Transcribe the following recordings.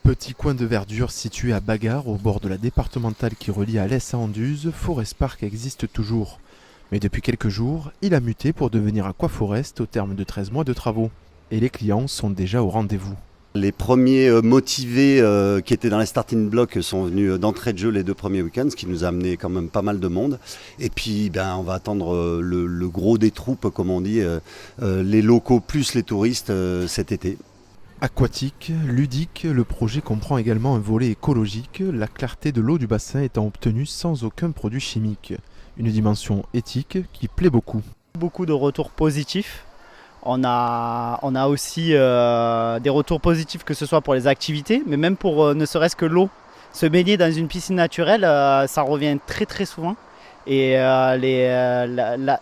Petit coin de verdure situé à Bagarre, au bord de la départementale qui relie Alès à Anduze, Forest Park existe toujours. Mais depuis quelques jours, il a muté pour devenir Aquaforest au terme de 13 mois de travaux. Et les clients sont déjà au rendez-vous. Les premiers motivés qui étaient dans les starting blocks sont venus d'entrée de jeu les 2 premiers week-ends, ce qui nous a amené quand même pas mal de monde. Et puis on va attendre le gros des troupes, comme on dit, les locaux plus les touristes cet été. Aquatique, ludique, le projet comprend également un volet écologique, la clarté de l'eau du bassin étant obtenue sans aucun produit chimique. Une dimension éthique qui plaît beaucoup. Beaucoup de retours positifs. On a aussi des retours positifs, que ce soit pour les activités, mais même pour ne serait-ce que l'eau. Se baigner dans une piscine naturelle, ça revient très très souvent. Et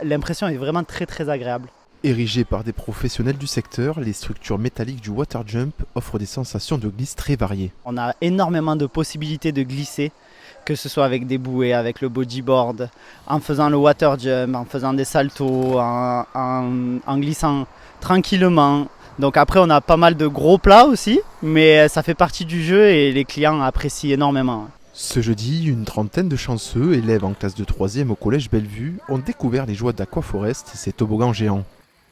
l'impression est vraiment très très agréable. Érigées par des professionnels du secteur, les structures métalliques du water jump offrent des sensations de glisse très variées. On a énormément de possibilités de glisser, que ce soit avec des bouées, avec le bodyboard, en faisant le water jump, en faisant des saltos, en glissant tranquillement. Donc après on a pas mal de gros plats aussi, mais ça fait partie du jeu et les clients apprécient énormément. Ce jeudi, une trentaine de chanceux, élèves en classe de 3e au collège Bellevue, ont découvert les joies d'Aquaforest, ces toboggans géants.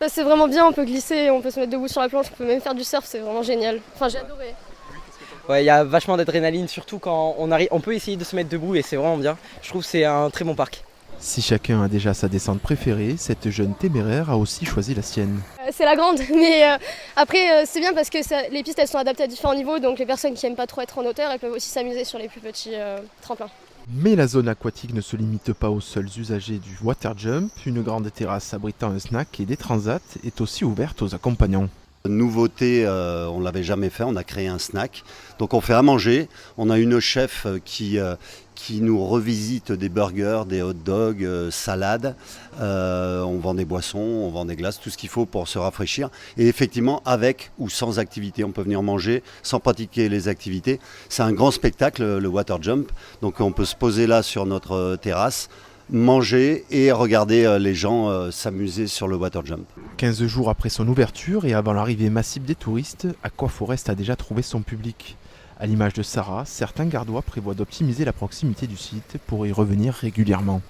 C'est vraiment bien, on peut glisser, on peut se mettre debout sur la planche, on peut même faire du surf, c'est vraiment génial. Enfin, j'ai adoré. Ouais, il y a vachement d'adrénaline, surtout quand on peut essayer de se mettre debout et c'est vraiment bien. Je trouve que c'est un très bon parc. Si chacun a déjà sa descente préférée, cette jeune téméraire a aussi choisi la sienne. C'est la grande, mais après c'est bien parce que les pistes elles sont adaptées à différents niveaux, donc les personnes qui n'aiment pas trop être en hauteur, elles peuvent aussi s'amuser sur les plus petits tremplins. Mais la zone aquatique ne se limite pas aux seuls usagers du water jump. Une grande terrasse abritant un snack et des transats est aussi ouverte aux accompagnants. Nouveauté, on ne l'avait jamais fait, on a créé un snack. Donc on fait à manger, on a une chef qui nous revisite des burgers, des hot dogs, salades. On vend des boissons, on vend des glaces, tout ce qu'il faut pour se rafraîchir. Et effectivement, avec ou sans activité, on peut venir manger sans pratiquer les activités. C'est un grand spectacle, le water jump. Donc on peut se poser là sur notre terrasse, manger et regarder les gens s'amuser sur le water jump. 15 jours après son ouverture et avant l'arrivée massive des touristes, Aquaforest a déjà trouvé son public. À l'image de Sarah, certains gardois prévoient d'optimiser la proximité du site pour y revenir régulièrement.